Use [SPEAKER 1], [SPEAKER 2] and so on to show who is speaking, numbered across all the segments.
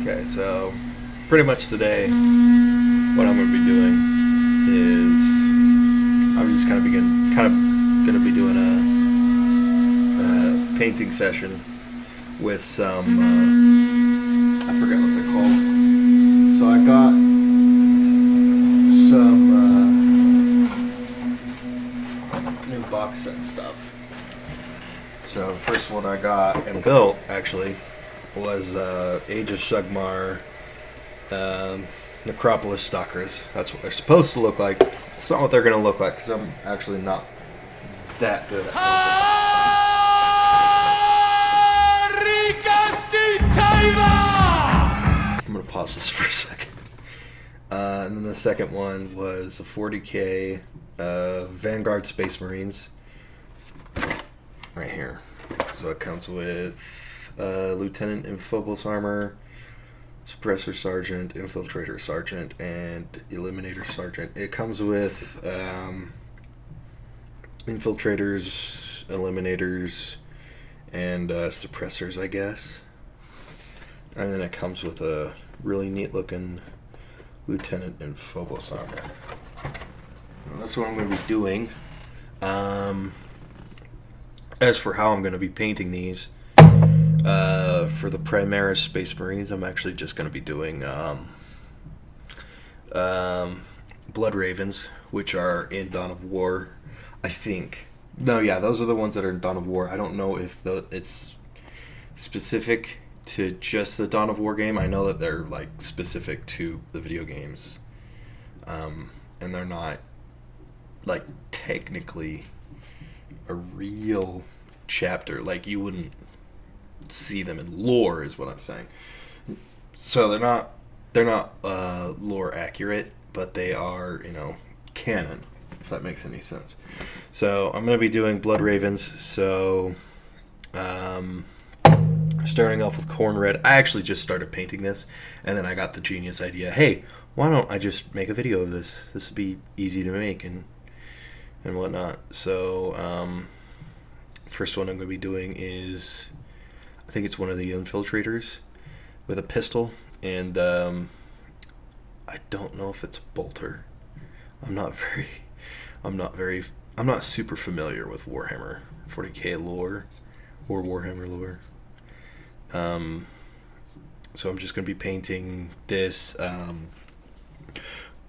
[SPEAKER 1] Okay, so pretty much today, what I'm going to be doing is I'm just kind of going to be doing a painting session with some I forget what they're called. So I got some new box set stuff. So the first one I got and built actually was Age of Sigmar Necropolis Stalkers. That's what they're supposed to look like. It's not what they're going to look like because I'm actually not that good at it. I'm going to pause this for a second. And then the second one was a 40k Vanguard Space Marines. Right here. So it comes with Lieutenant in Phobos armor, Suppressor Sergeant, Infiltrator Sergeant, and Eliminator Sergeant. It comes with Infiltrators, Eliminators, and Suppressors, I guess. And then it comes with a really neat looking Lieutenant in Phobos armor. Well, that's what I'm going to be doing. As for how I'm going to be painting these, for the Primaris Space Marines, I'm actually just going to be doing Blood Ravens, which are in Dawn of War, I think. No, yeah, those are the ones that are in Dawn of War. I don't know if it's specific to just the Dawn of War game. I know that they're like specific to the video games, and they're not like technically a real chapter. Like you wouldn't see them in lore, is what I'm saying. So they're not lore accurate, but they are, canon, if that makes any sense. So I'm going to be doing Blood Ravens. So starting off with Corn Red. I actually just started painting this, and then I got the genius idea, hey, why don't I just make a video of this? This would be easy to make and whatnot. So first one I'm going to be doing is, I think it's one of the Infiltrators with a pistol, and I don't know if it's a bolter. I'm not super familiar with Warhammer 40k lore or Warhammer lore. So I'm just going to be painting this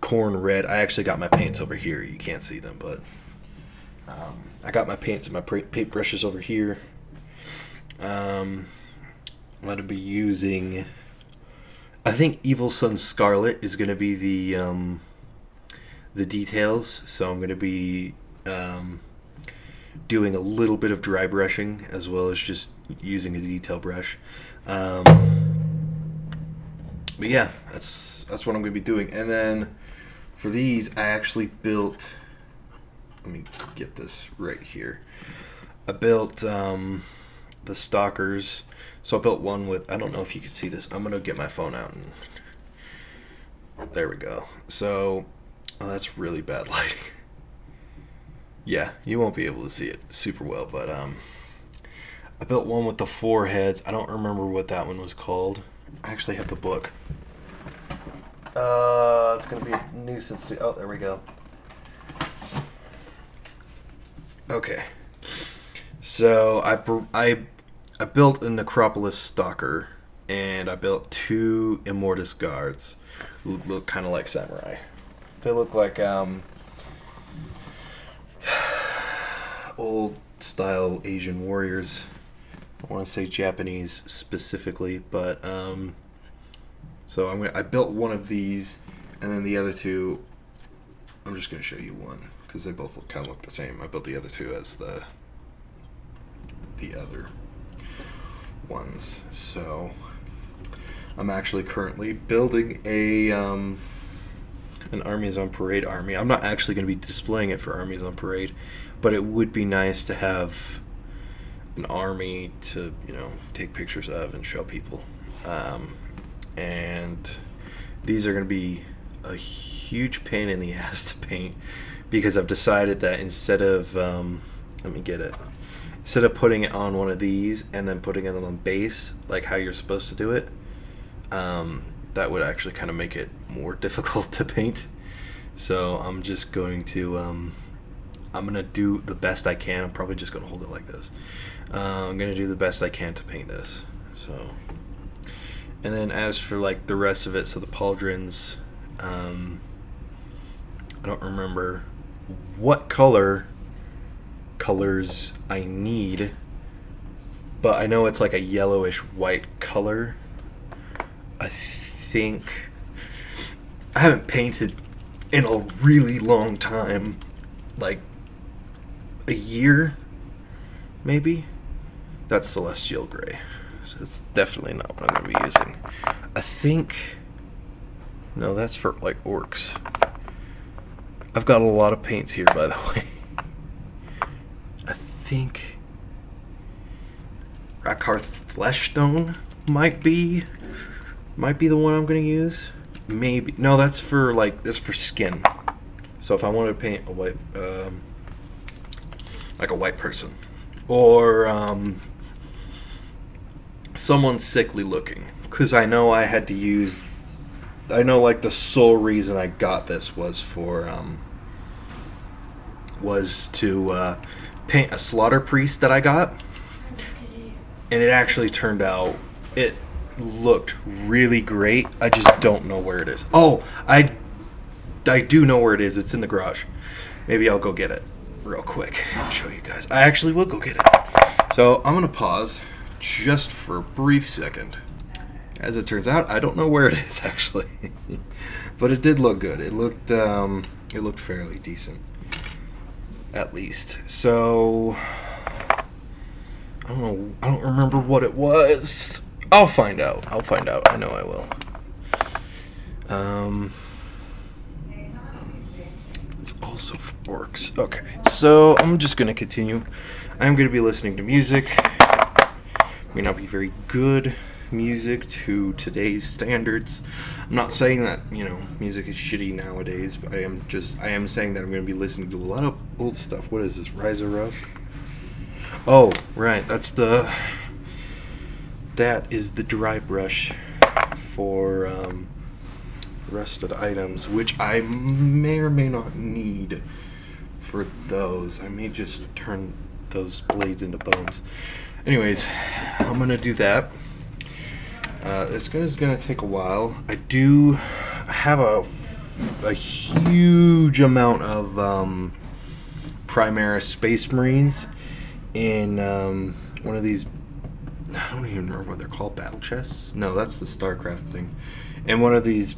[SPEAKER 1] Corn Red. I actually got my paints over here. You can't see them, but I got my paints and my paint brushes over here. I'm going to be using, I think Evil Sun Scarlet is going to be the details. So I'm going to be doing a little bit of dry brushing as well as just using a detail brush. But yeah, that's what I'm going to be doing. And then for these, I actually built, let me get this right here. I built the Stalkers. So I built one with, I don't know if you can see this. I'm going to get my phone out and there we go. So that's really bad lighting. Yeah, you won't be able to see it super well, but I built one with the 4 heads. I don't remember what that one was called. I actually have the book. It's going to be a nuisance to, oh, there we go. Okay. So I built a Necropolis Stalker, and I built 2 Immortus Guards who look kind of like samurai. They look like old style Asian warriors. I want to say Japanese specifically, but so I built one of these, and then the other 2, I'm just going to show you one because they both kind of look the same. I built the other 2 as the other ones. So I'm actually currently building an Armies on Parade army. I'm not actually going to be displaying it for Armies on Parade, but it would be nice to have an army to, take pictures of and show people. And these are going to be a huge pain in the ass to paint because I've decided that instead of instead of putting it on one of these and then putting it on base like how you're supposed to do it, that would actually kind of make it more difficult to paint. So I'm just going to I'm gonna do the best I can. I'm probably just gonna hold it like this. I'm gonna do the best I can to paint this. So, and then as for like the rest of it, so the pauldrons, I don't remember what colors I need, but I know it's like a yellowish white color. I think I haven't painted in a really long time, like a year maybe. That's celestial gray, so it's definitely not what I'm going to be using. I think, no, that's for like orcs. I've got a lot of paints here, by the way. I think Rakarth Fleshstone might be the one I'm going to use. Maybe, no, that's for for skin. So if I want to paint a white, like a white person, or someone sickly looking, because I know I had to use. I know like the sole reason I got this was for was to paint a slaughter priest that I got, and it actually turned out it looked really great. I just don't know where it is. Oh, I do know where it is. It's in the garage. Maybe I'll go get it real quick and show you guys. I actually will go get it. So I'm gonna pause just for a brief second. As it turns out, I don't know where it is actually, but it did look good. It looked fairly decent, at least. So I don't know. I don't remember what it was. I'll find out. I know I will. It's also for orcs. Okay, so I'm just going to continue. I'm going to be listening to music. May not be very good music to today's standards. I'm not saying that, music is shitty nowadays, but I am saying that I'm going to be listening to a lot of old stuff. What is this? Rise of Rust? Oh, right. That is the dry brush for rusted items, which I may or may not need for those. I may just turn those blades into bones. Anyways, I'm going to do that. It's going to take a while. I do have a huge amount of Primaris Space Marines in one of these. I don't even remember what they're called. Battle chests? No, that's the StarCraft thing. And one of these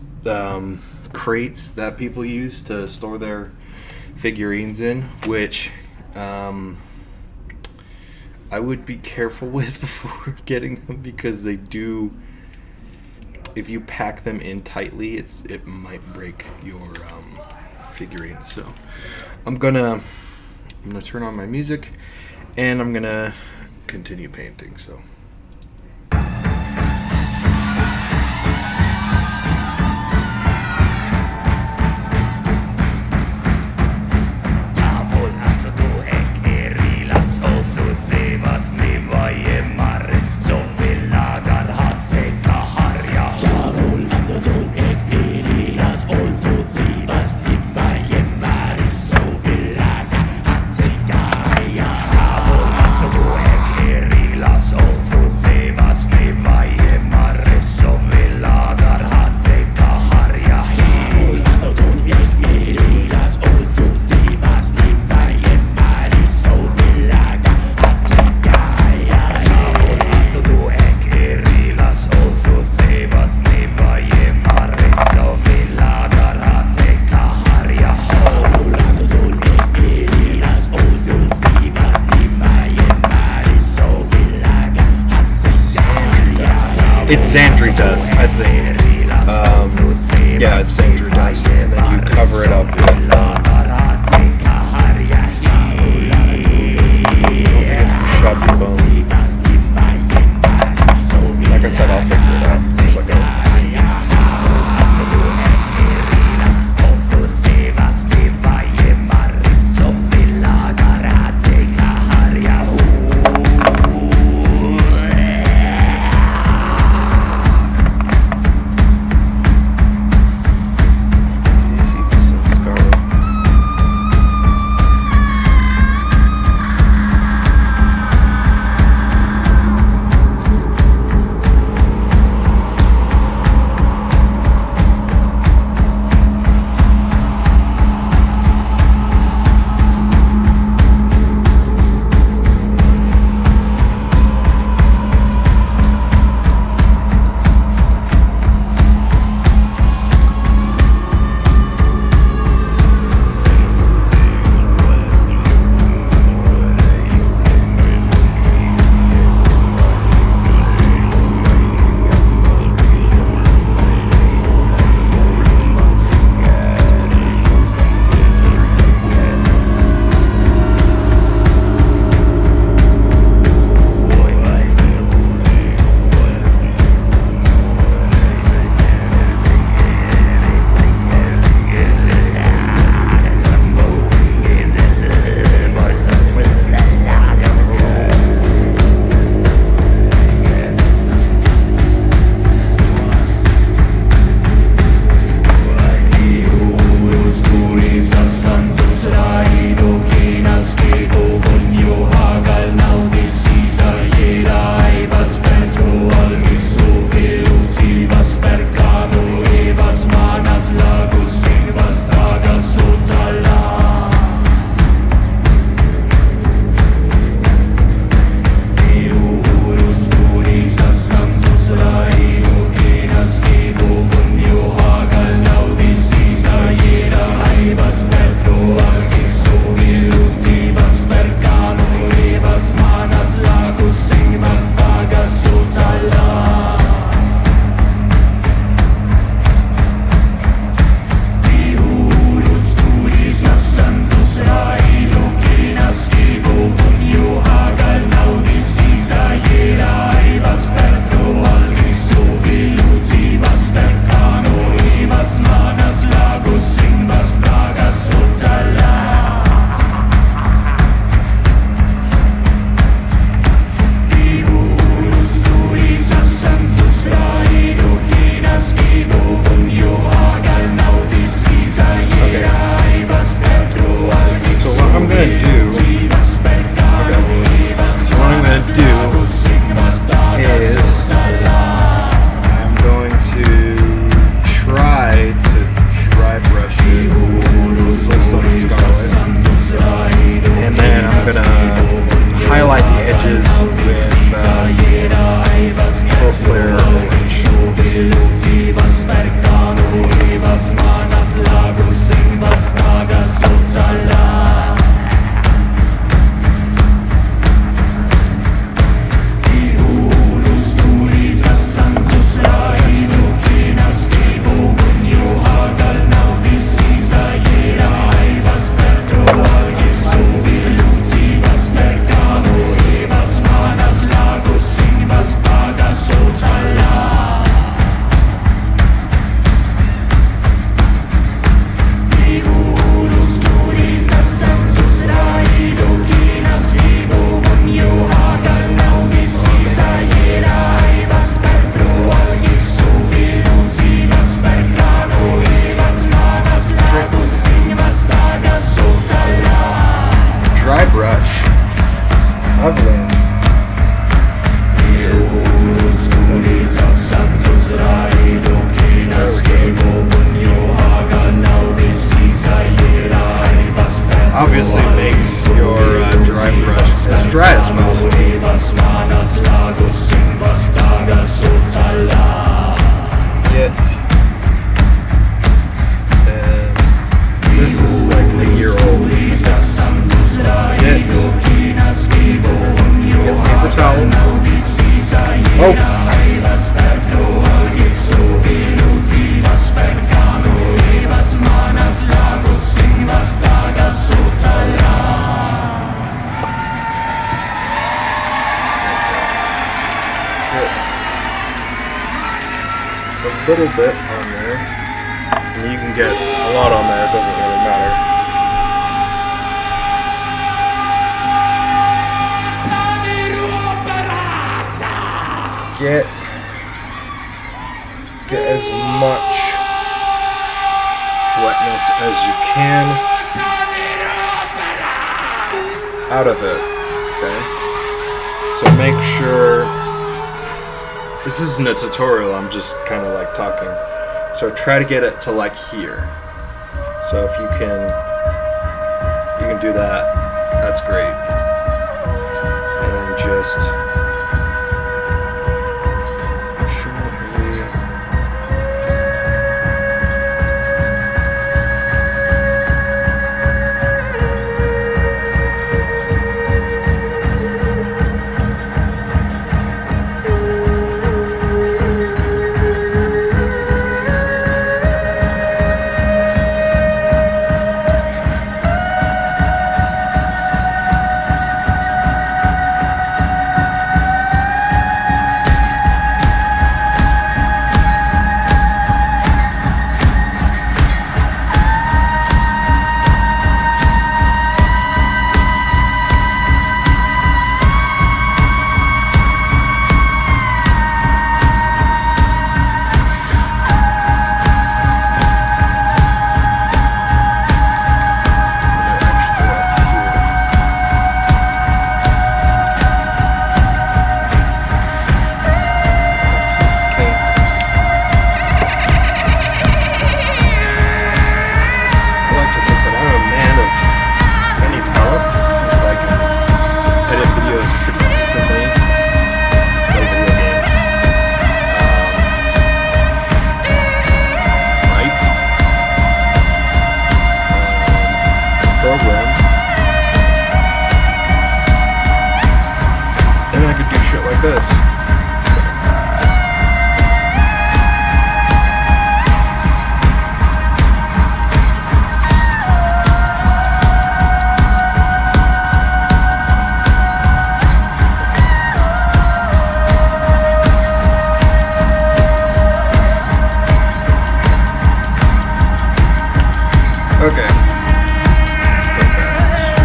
[SPEAKER 1] crates that people use to store their figurines in, which I would be careful with before getting them, because they do. If you pack them in tightly, it might break your figurines. So I'm gonna turn on my music, and I'm gonna continue painting. So. It's Sandry dust, I think. Yeah, it's Sandry dust, and then you cover it up with. I don't think it's the sharp bone. Like I said, I'll figure it out. Just like that. traveling obviously makes your dry brush as dry as possible. This is like a year old. Get paper towel. Oh! A little bit on there, and you can get a lot on there, it doesn't really matter. Get as much wetness as you can out of it, okay? So make sure. This isn't a tutorial, I'm just kind of like talking. So try to get it to like here. So if you can do that, that's great. And then just this. Okay. Let's go back to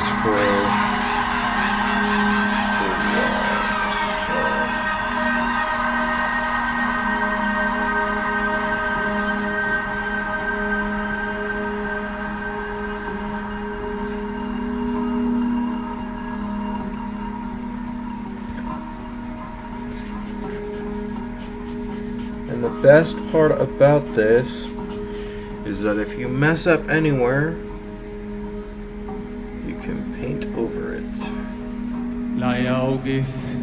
[SPEAKER 1] just for the wall. So and the best part about this is that if you mess up anywhere, you can paint over it.
[SPEAKER 2] Lajaugis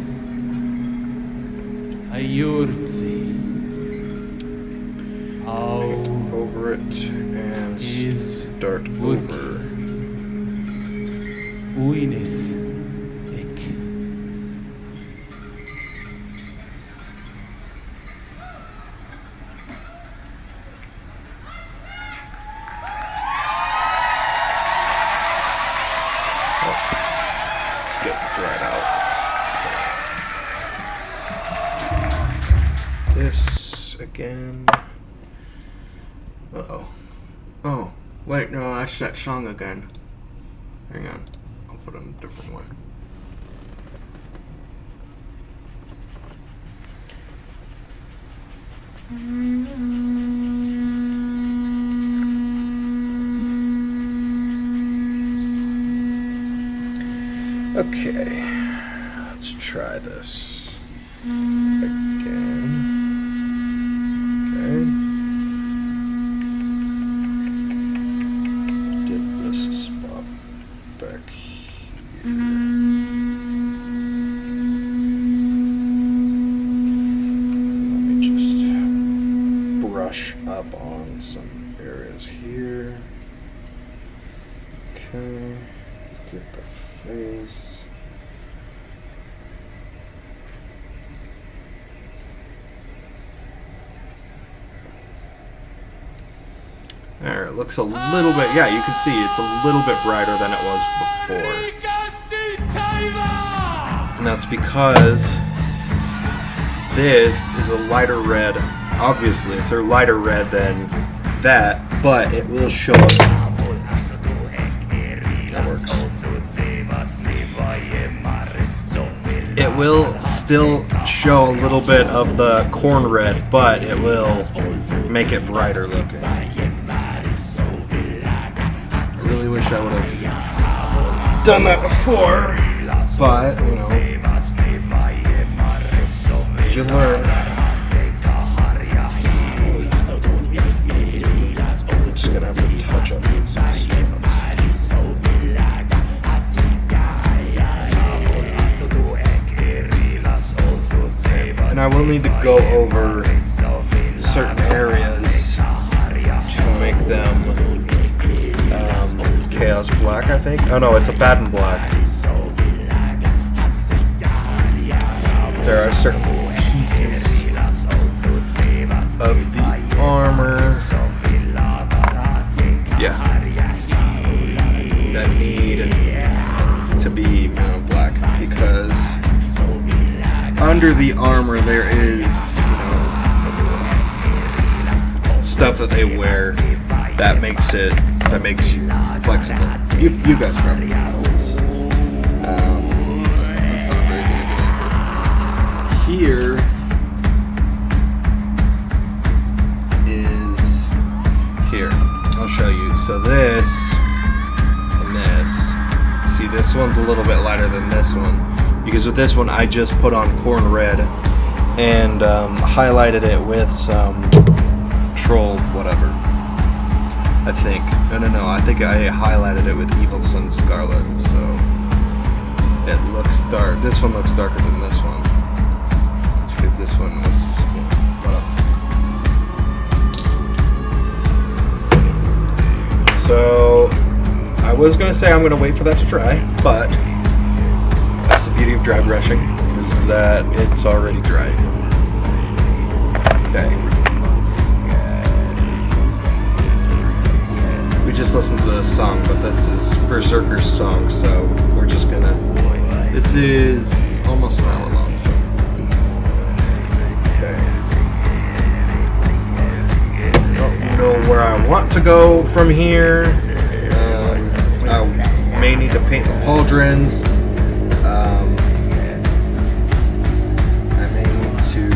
[SPEAKER 2] Ayurzi Au
[SPEAKER 1] Over it and
[SPEAKER 2] is
[SPEAKER 1] start over.
[SPEAKER 2] Uinis Ik
[SPEAKER 1] Let's get dried out. This again. Uh-oh. Oh, wait, no, that's that song again. Hang on. I'll put it in a different one. Okay, let's try this again. Okay. Dip this spot back here. Let me just brush up on some areas here. Okay, let's get the face. There, it looks a little bit, yeah, you can see it's a little bit brighter than it was before. And that's because this is a lighter red. Obviously, it's a lighter red than that, but it will show up. That works. It will still show a little bit of the corn red, but it will make it brighter looking. I really wish I would have done that before, but, you know, you learn. I'm just gonna have to touch up on some spots. And I will need to go over certain areas to make them Chaos Black, I think. Oh no, it's a Baden Black. There are certain pieces of the armor, yeah, that need to be black, because under the armor there is, stuff that they wear that makes you flexible. You guys probably know this. That's not very good. Here is here. I'll show you. So this and this. See, this one's a little bit lighter than this one, because with this one I just put on corn red and highlighted it with some troll whatever. I think. No. I think I highlighted it with Evil Sun Scarlet, so it looks dark. This one looks darker than this one, because this one was. So I was gonna say I'm gonna wait for that to dry, but that's the beauty of dry brushing, is that it's already dry. Okay. We just listened to the song, but this is Berserker's song, so we're just gonna. This is almost an hour long, so. Okay. I don't know where I want to go from here. I may need to paint the pauldrons. I may need to.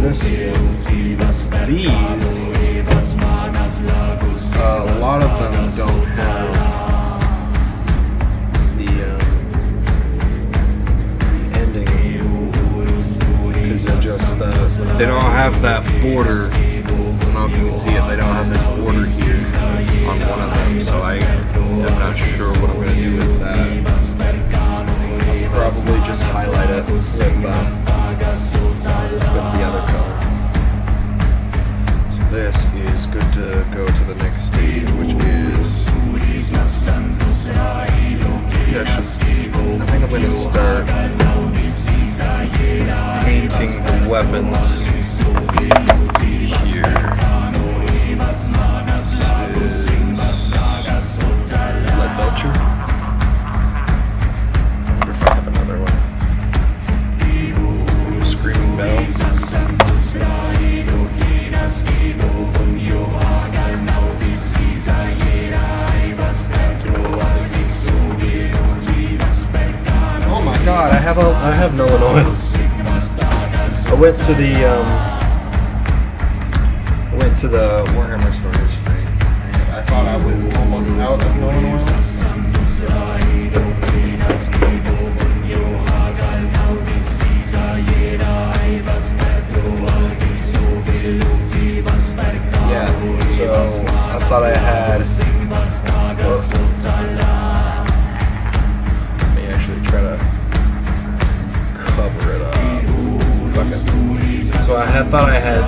[SPEAKER 1] This one, these, a lot of them don't have the ending because they're just they don't have that border. I don't know if you can see it. They don't have this border here on one of them, so I am not sure what I'm going to do with that. I'll probably just highlight it with the other color. So this is good to go to the next stage, which is I think I'm going to start painting the weapons here. This is lead belcher. I wonder if I have another one. Screaming bell. Oh my God! I have no oil. I went to the Warhammer store yesterday. I thought I was almost out of Nolan oil. Yeah, so I thought I had. Let me actually try to cover it up. So I thought I had.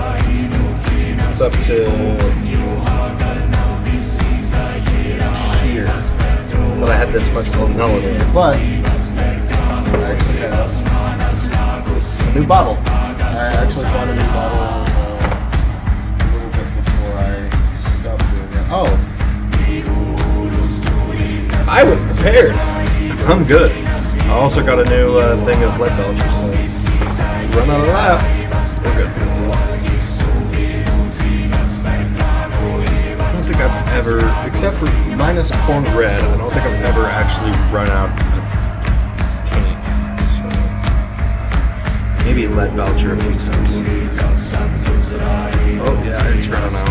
[SPEAKER 1] It's up to here. But I had this much vanilla in it. But I actually have a new bottle. I actually bought a new bottle a little bit before I stopped doing it. Oh. I was prepared. I'm good. I also got a new thing of lead belcher, so run out of that. We're good. I don't think I've ever, except for minus corn red, I don't think I've ever actually run out of paint. So maybe lead belcher a few times. Oh yeah, it's running out.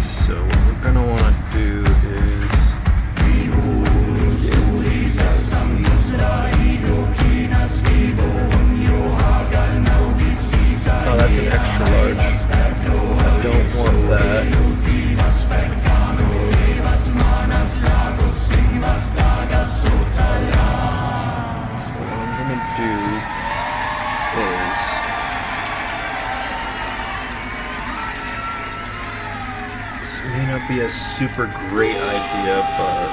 [SPEAKER 1] So what we're gonna want to do is oh, that's an extra large. I don't want that. So what I'm gonna do is this may not be a super great idea, but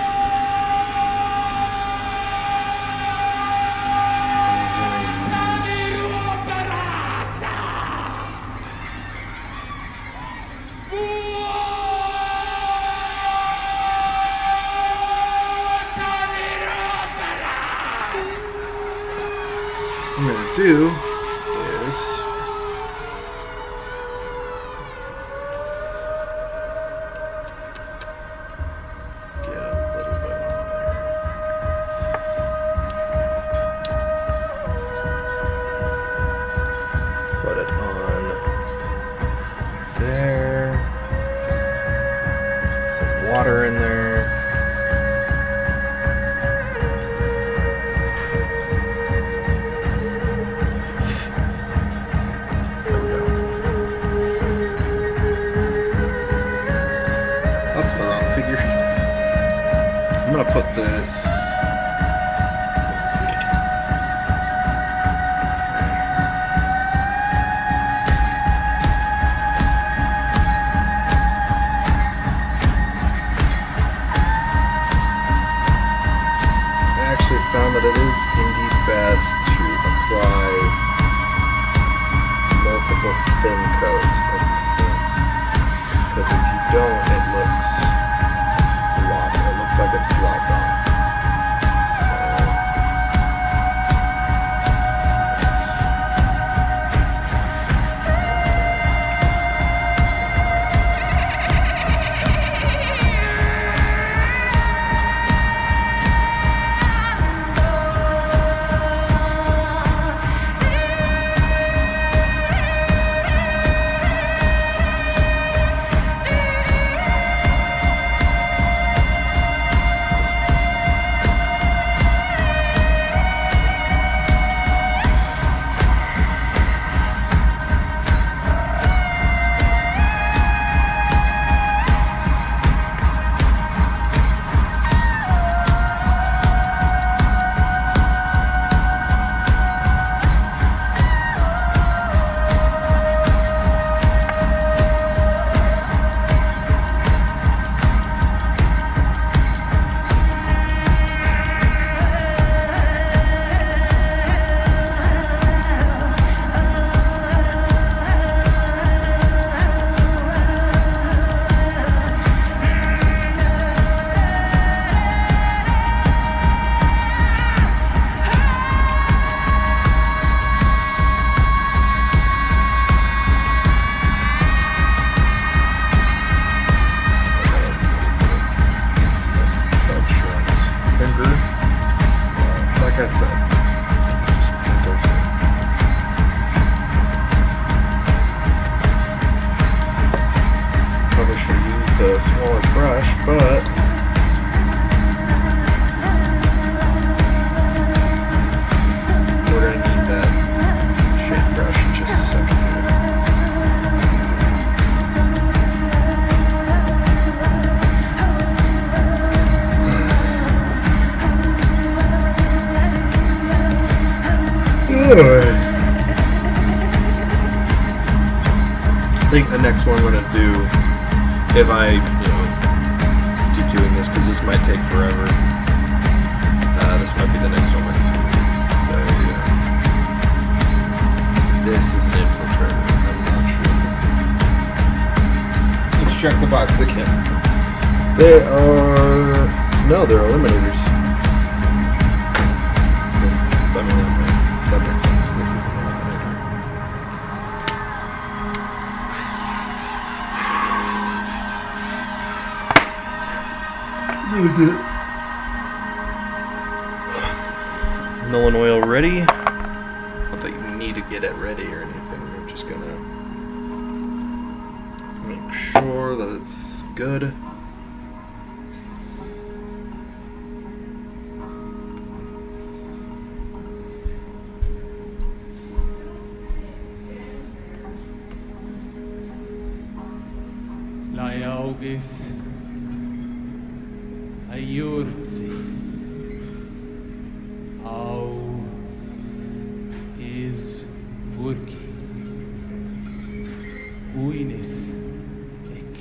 [SPEAKER 1] what I'm going to do is get a little bit on there. Put it on there. Some water in there. That's the wrong figure. I'm gonna put this. I actually found that it is indeed bad. best to apply multiple thin coats of paint, because if you don't, it looks blocked. It looks like it's blocked off. Like I said, just paint over it. Probably should have used a smaller brush, but we're going to need that shape brush in just a second here. I think the next one we're gonna do, if I keep doing this, because this might take forever. This might be the next one we're gonna do. So this is an infiltrator. I'm not sure. Let's check the box again. They are they're eliminators. I mean, that makes sense. This is an eliminator. Really good. Nuln oil ready. Not that you need to get it ready or anything. I'm just gonna make sure that it's good.
[SPEAKER 2] Lajaugis Ayurtsi Au is Burki Uinis Ek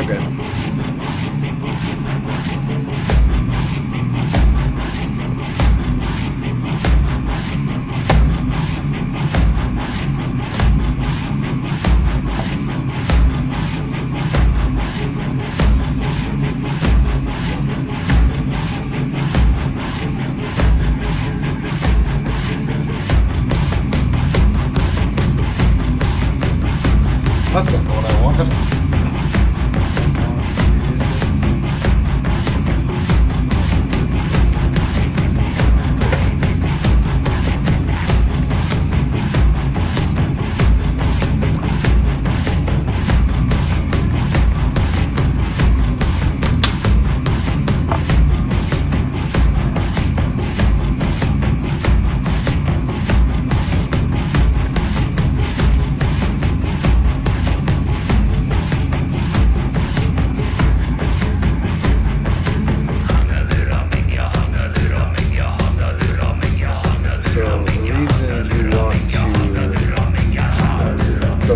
[SPEAKER 2] Okay. That's not what I wanted.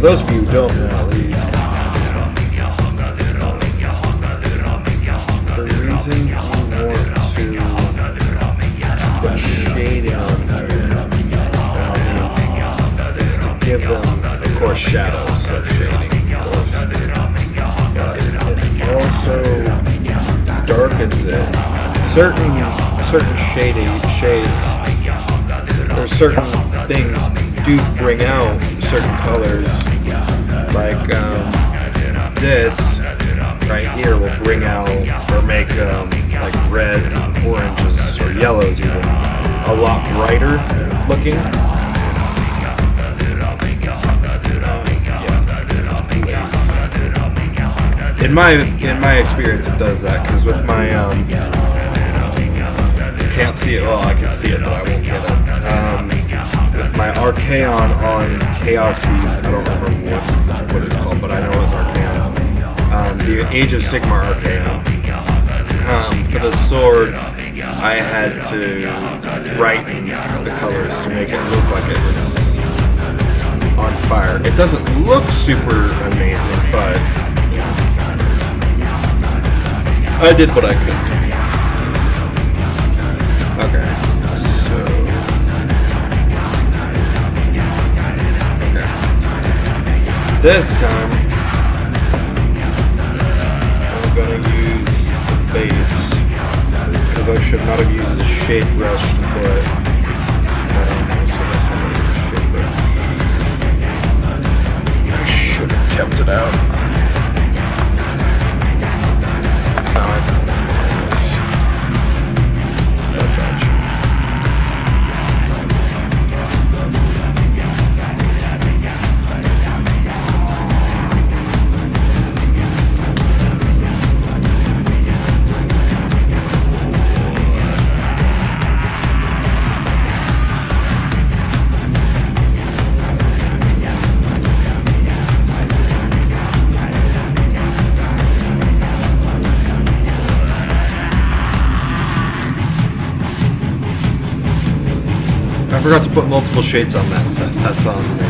[SPEAKER 1] those of you who don't know, at least, the reason you want to put shading on here is to give them, of course, shadows, so shading, of course. But it also darkens it. Certain shades, or certain things do bring out certain colors, like this right here will bring out or make like reds and oranges or yellows even a lot brighter looking. In my experience, it does that, because with my you can't see it. Well, I can see it, but I won't get it. With my Archaon on Chaos Beast, I don't remember what it's called, but I know it's Archaon. The Age of Sigmar Archaon. For the sword, I had to brighten the colors to make it look like it was on fire. It doesn't look super amazing, but I did what I could. Okay, so this time I'm gonna use the base, because I should not have used the shade brush to put. So this one is the shade brush. I should have kept it out. I forgot to put multiple shades on that set. That's on me.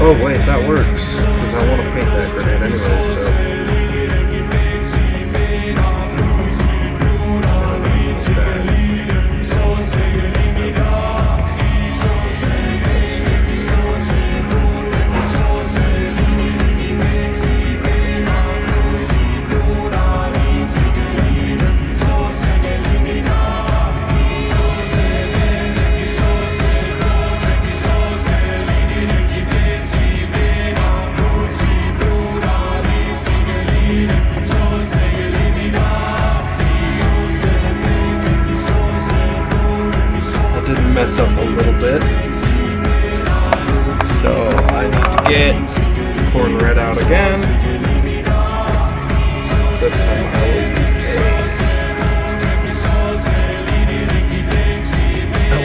[SPEAKER 1] Oh wait, that works, because I want to paint that grenade anyway, so... Mess up a little bit, so I need to get corn red out again. This time I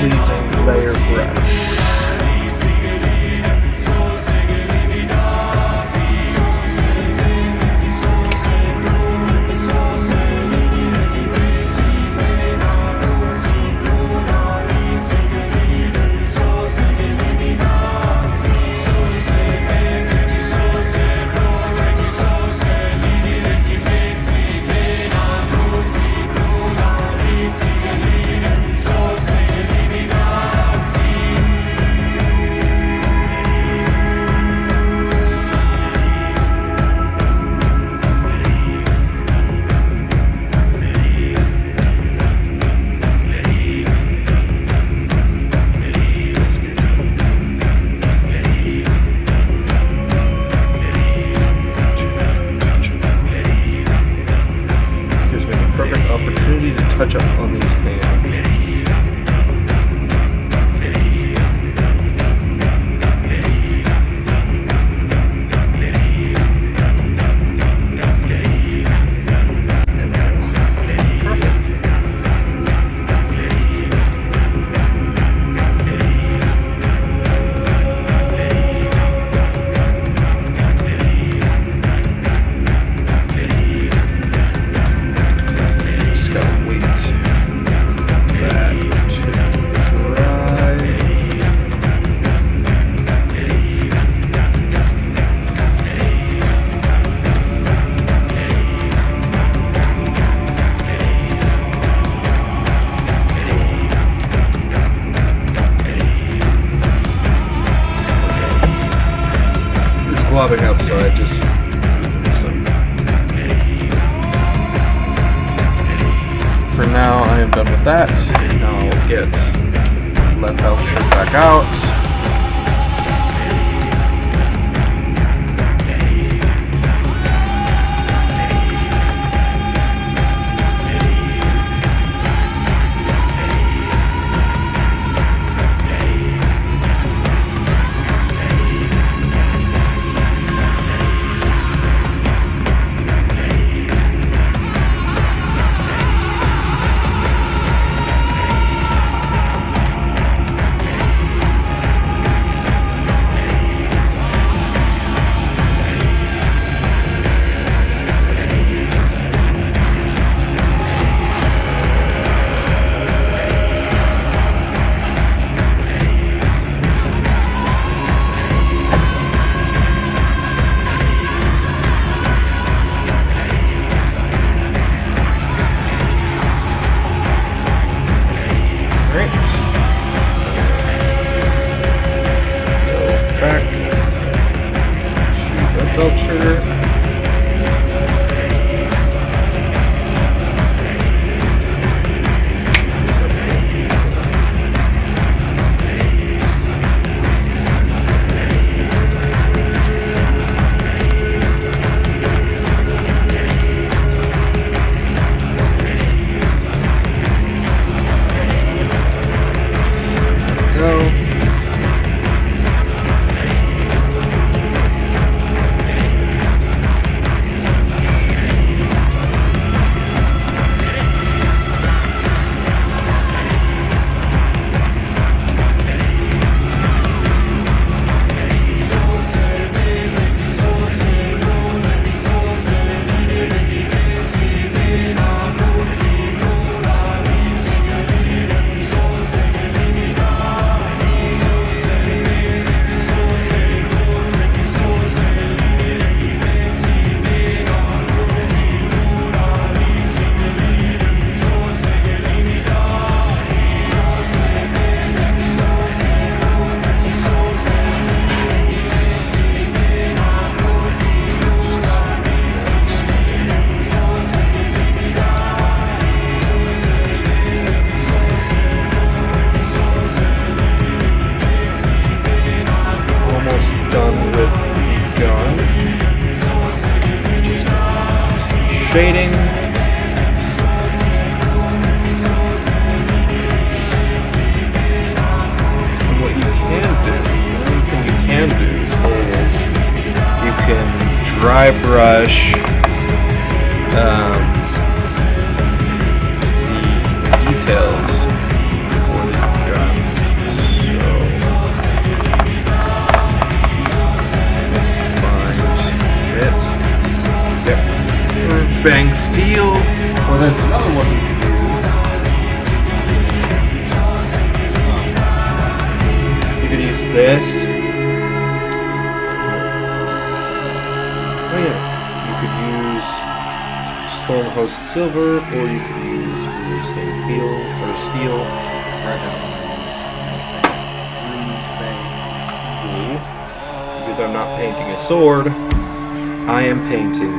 [SPEAKER 1] will use a layer brush. touch up on these hands. Globbing up, so I just for now I am done with that. Now I'll get let Belcher back out. Shading. And what you can do, the only thing you can do is you can dry brush the details for the gun. So find it. Fang Steel. Well, there's another one we can use. You could use this. Oh yeah. You could use Stormhost Silver, or you could use Stained Steel. Right now, because I'm not painting a sword, I am painting.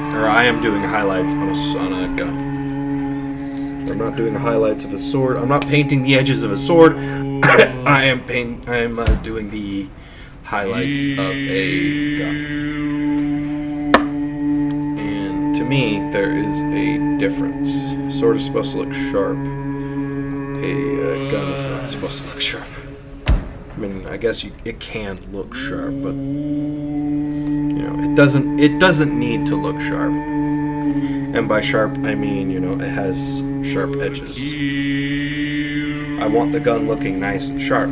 [SPEAKER 1] Or I am doing highlights on a gun. I'm not doing the highlights of a sword. I'm not painting the edges of a sword. I am doing the highlights of a gun. And to me, me, there is a difference. Sword is supposed to look sharp. A gun is not supposed to look sharp. I mean, I guess it can look sharp, but you know, it doesn't need to look sharp. And by sharp, I mean, you know, it has sharp edges. I want the gun looking nice and sharp,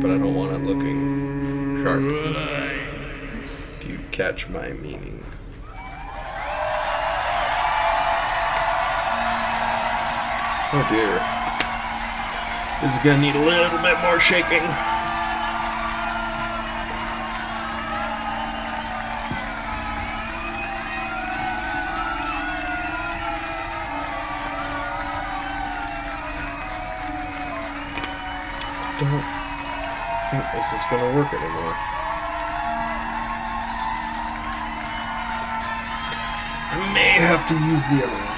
[SPEAKER 1] but I don't want it looking sharp. If you catch my meaning. Oh dear. This is gonna need a little bit more shaking. Don't think this is gonna work anymore. I may have to use the other one.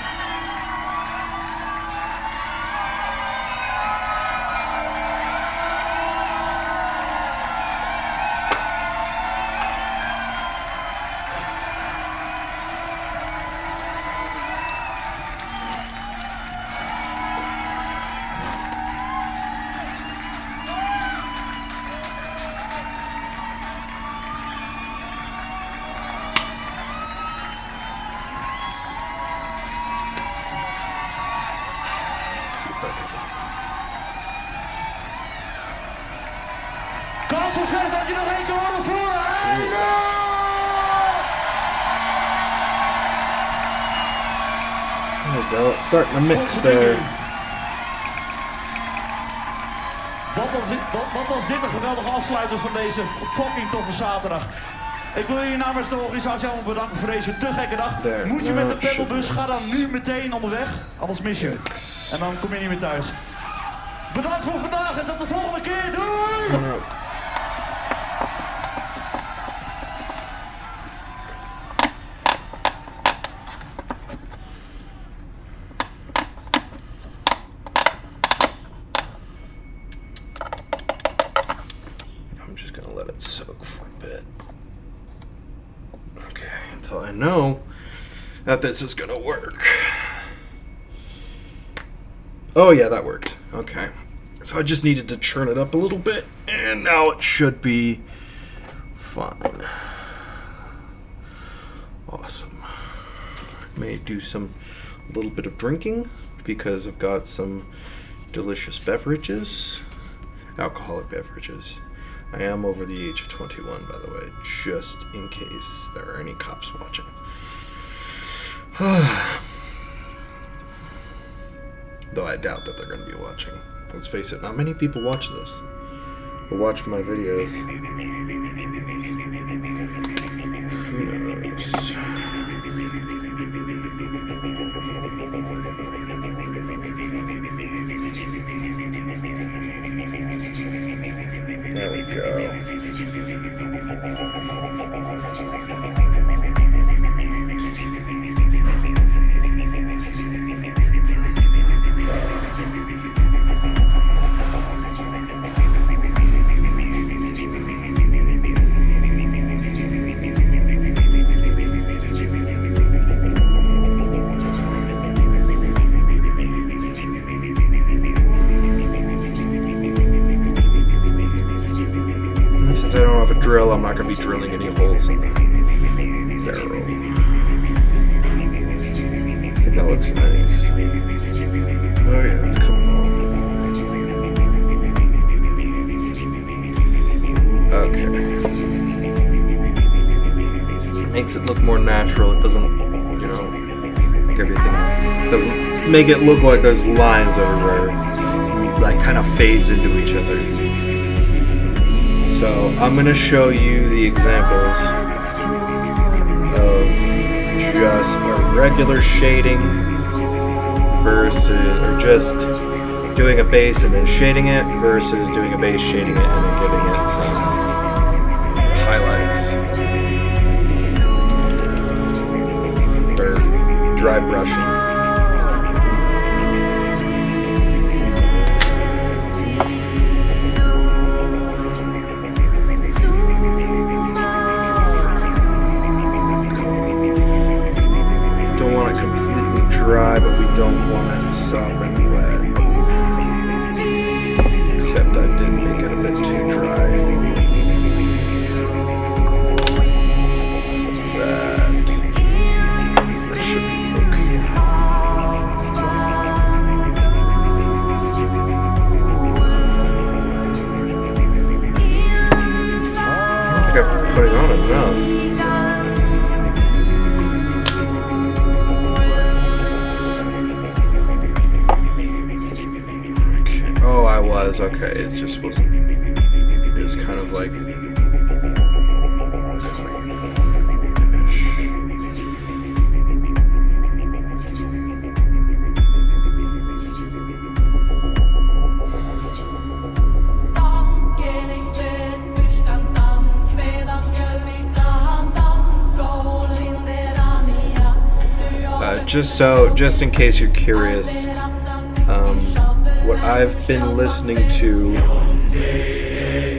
[SPEAKER 3] Kans op 6 dat je nog één keer wordt voeren.
[SPEAKER 1] There we go. It's starting to mix there.
[SPEAKER 3] Wat was dit een geweldige afsluiter van deze fucking toffe zaterdag. Ik wil je namens de organisatie allemaal bedanken voor deze te gekke dag. Moet je met de pedalbus, ga dan nu meteen onderweg, anders mis je. En dan kom je niet meer thuis. Bedankt voor vandaag en tot de volgende keer. Doei!
[SPEAKER 1] I'm just gonna let it soak for a bit. Okay, until I know that this is gonna work. Oh yeah, that worked. Okay. So I just needed to churn it up a little bit, and now it should be fine. Awesome. May do some little bit of drinking because I've got some delicious beverages, alcoholic beverages. I am over the age of 21, by the way, just in case there are any cops watching. Though I doubt that they're going to be watching. Let's face it, not many people watch this or watch my videos. Who knows? There we go. Since I don't have a drill, I'm not going to be drilling any holes in the barrel. I think that looks nice. Oh yeah, it's coming on. Okay. It makes it look more natural. It doesn't, you know, make everything, doesn't make it look like there's lines everywhere. It, like, kind of fades into each other. So I'm going to show you the examples of just a regular shading versus, or just doing a base and then shading it versus doing a base, shading it, and then giving it some highlights. Or dry brushing. dry, but we don't want it sopping wet. Except I did make it a bit too dry. That should be okay. I don't think I'm putting on enough. Okay, it just wasn't. It was kind of like. Just in case you're curious, what I've been listening to,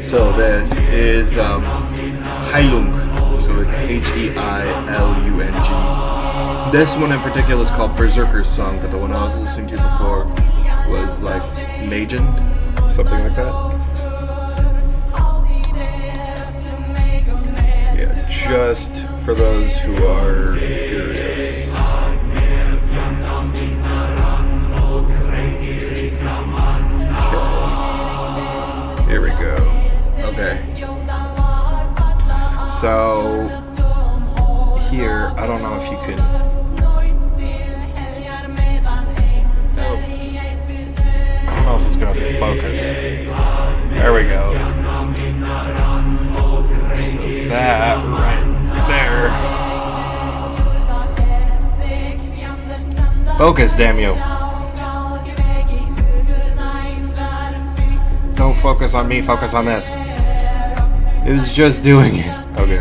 [SPEAKER 1] so this is Heilung, so it's Heilung. This one in particular is called Berserker's Song, but the one I was listening to before was like Magen, something like that. Yeah, just for those who are curious. Here we go. Okay. So here, I don't know if you can. I don't know if it's gonna focus. There we go. So that right there. Focus, damn you. Don't focus on me, focus on this. It was just doing it. Okay.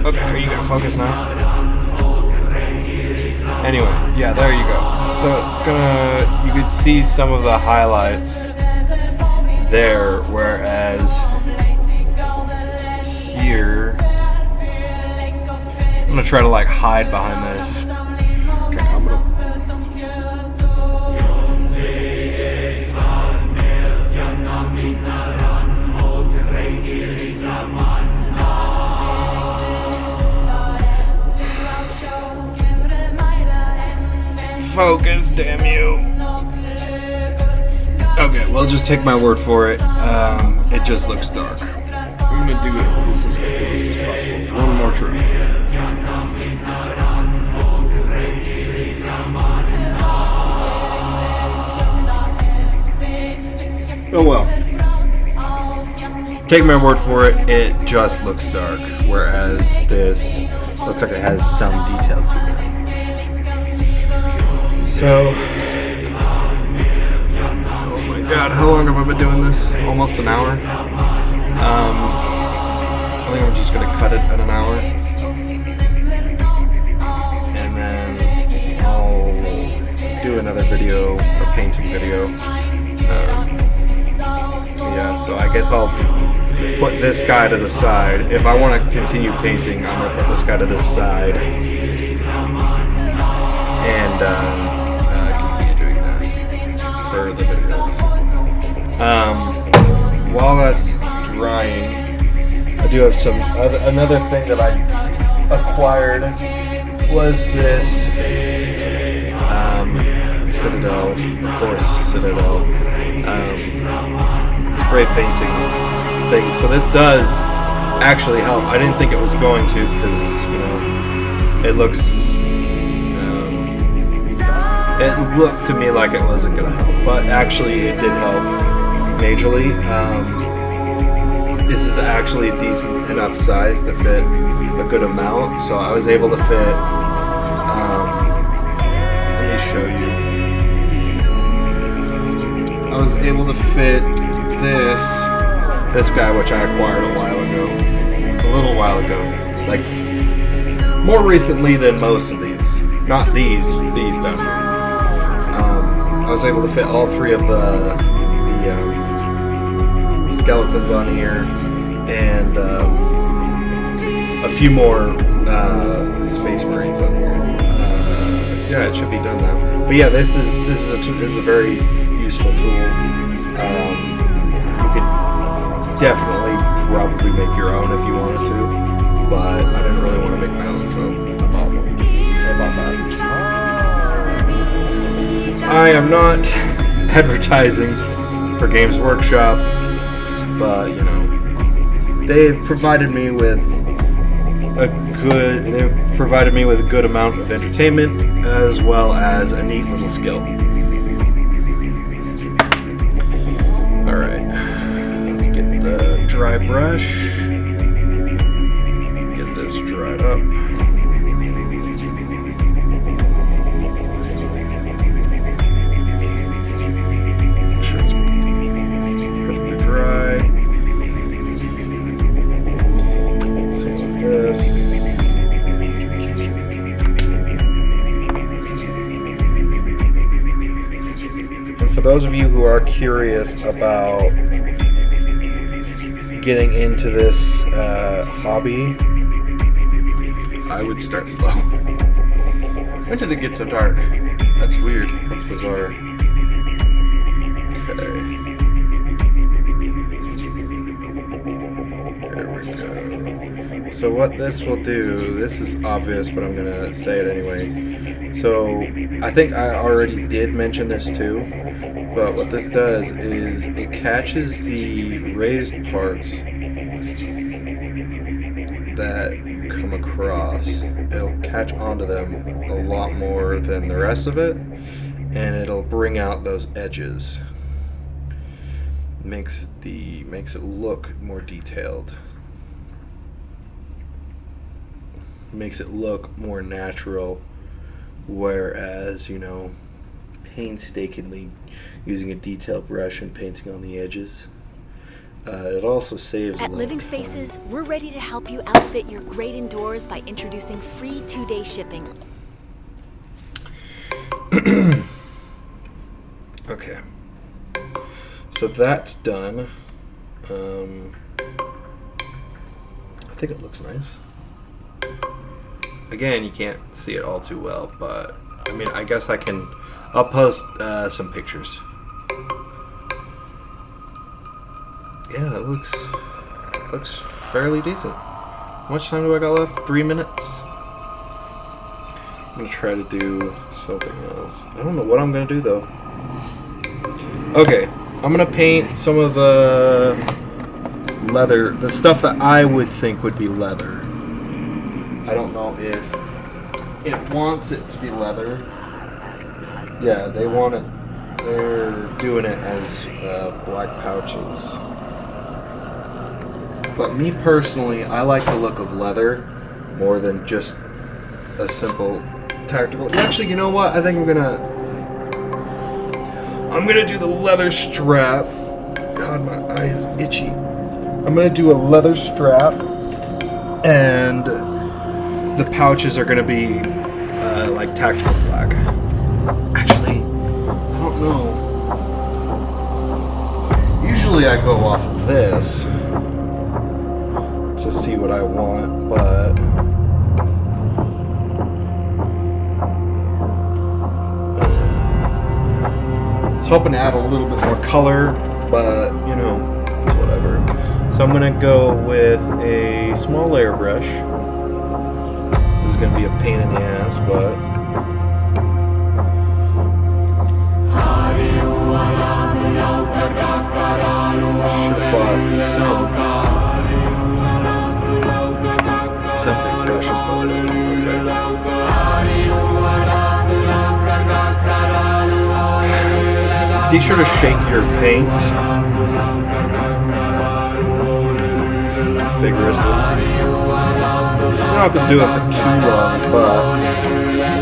[SPEAKER 1] Okay, are you gonna focus now? Anyway, yeah, there you go. So it's gonna, you could see some of the highlights there, whereas here, I'm gonna try to like hide behind this. Okay, I'm gonna. Focus, damn you. Okay, well, just take my word for it. It just looks dark. I'm gonna do it this as close as possible. One more try. Oh well. Take my word for it, it just looks dark. Whereas this looks like it has some detail to it. So, oh my god, how long have I been doing this? Almost an hour. I think I'm just gonna cut it at an hour. And then I'll do another video, a painting video. Yeah, so I guess I'll put this guy to the side. If I want to continue painting, I'm gonna put this guy to the side. And, continue doing that for the videos. While that's drying, I do have some another thing that I acquired was this Citadel, of course, Citadel spray painting thing. So this does actually help. I didn't think it was going to because, you know, it looks. It looked to me like it wasn't going to help, but actually it did help majorly. This is actually a decent enough size to fit a good amount, so I was able to fit, let me show you. I was able to fit this guy, which I acquired a little while ago, like more recently than most of these. Not these definitely. I was able to fit all three of the skeletons on here, and a few more Space Marines on here. Yeah, it should be done now. But yeah, this is a very useful tool. You could definitely probably make your own if you wanted to, but I didn't really want to make my own, so I bought one. I bought that. I am not advertising for Games Workshop, but you know, they've provided me with a good amount of entertainment as well as a neat little skill. Alright, let's get the dry brush, get this dried up. Make sure it's perfectly dry. Some of this. For those of you who are curious about getting into this hobby, I would start slow. When did it get so dark? That's weird. That's bizarre. Okay. There we go. So what this will do, this is obvious, but I'm going to say it anyway. So I think I already did mention this too. But what this does is it catches the raised parts that you come across. It'll catch onto them a lot more than the rest of it, and it'll bring out those edges. Makes it look more detailed. Makes it look more natural, whereas, you know, painstakingly using a detail brush and painting on the edges. It also saves
[SPEAKER 4] At Living Spaces, we're ready to help you outfit your great indoors by introducing free 2-day shipping.
[SPEAKER 1] Okay. So that's done. I think it looks nice. Again, you can't see it all too well, but I mean, I guess I'll post some pictures. Yeah, it looks fairly decent. How much time do I got left? 3 minutes. I'm gonna try to do something else. I don't know what I'm gonna do though. Okay, I'm gonna paint some of the leather, the stuff that I would think would be leather. I don't know if it wants it to be leather. Yeah, they want it. They're doing it as black pouches. But me personally, I like the look of leather more than just a simple tactical. Actually, you know what? I think I'm gonna do the leather strap. God, my eye is itchy. I'm gonna do a leather strap, and the pouches are gonna be like tactical black. Actually, I don't know. Usually I go off of this to see what I want, but I was hoping to add a little bit more color, but you know, it's whatever. So I'm gonna go with a small layer brush. This is gonna be a pain in the ass, but should have bought some big brushes, but okay. Be sure to shake your paints vigorously. You don't have to do it for too long, but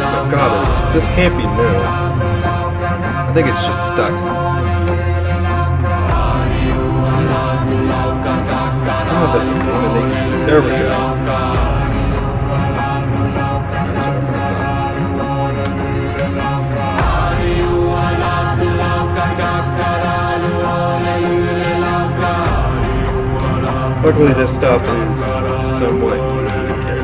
[SPEAKER 1] oh God, this can't be new. I think it's just stuck. Oh, that's a pain in the... There we go. That's what I thought. Luckily, this stuff is somewhat easy to get.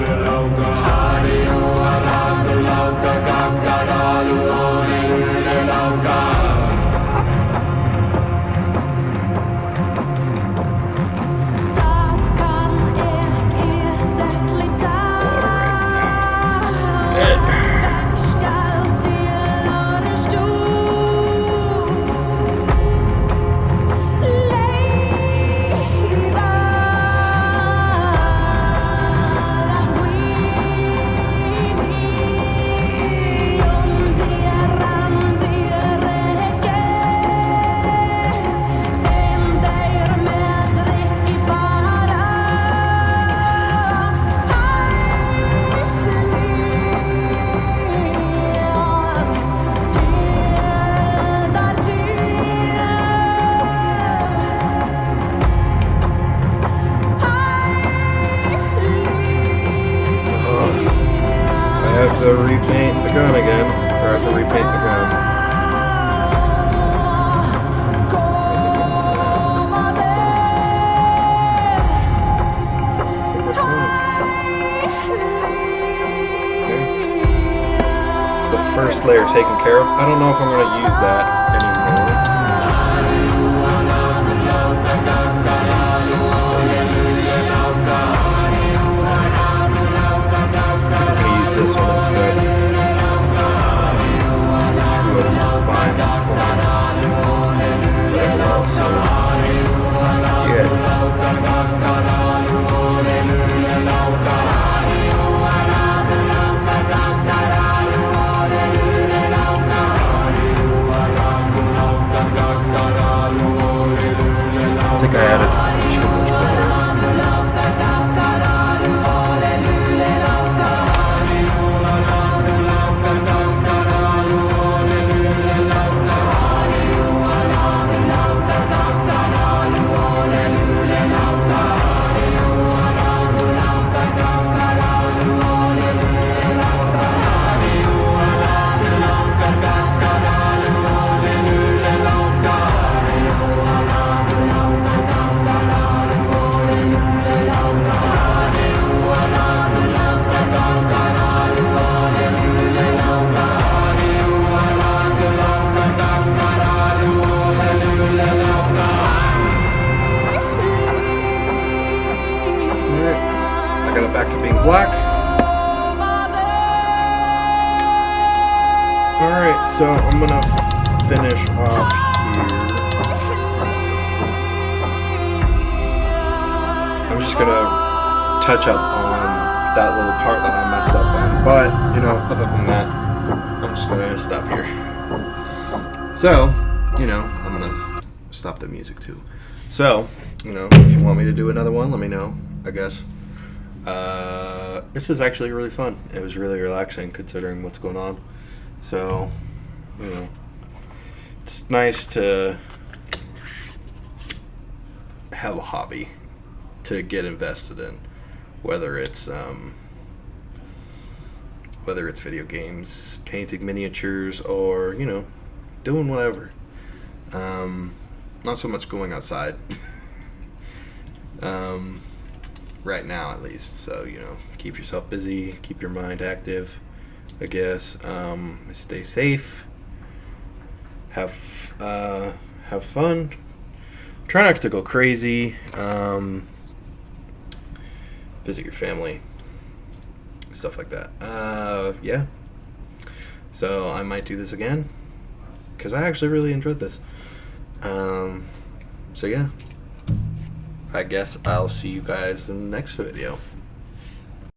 [SPEAKER 1] gun again, or I have to repaint the gun. First layer taken care of. I don't know if I'm going to use that anymore. I'm going to use this one instead. To a fine point. But I will also I think I added too much water. Back to being black. Alright, so I'm gonna finish off here. I'm just gonna touch up on that little part that I messed up on. But, you know, other than that, I'm just gonna stop here. So, you know, I'm gonna stop the music too. So, you know, if you want me to do another one, let me know, I guess. This is actually really fun. It was really relaxing considering what's going on. So, you know, it's nice to have a hobby to get invested in, whether it's video games, painting miniatures, or, you know, doing whatever. Not so much going outside. Right now, at least. So, you know, keep yourself busy, keep your mind active, I guess. Stay safe. Have fun. Try not to go crazy. Visit your family. Stuff like that. Yeah. So I might do this again, because I actually really enjoyed this. So yeah. I guess I'll see you guys in the next video.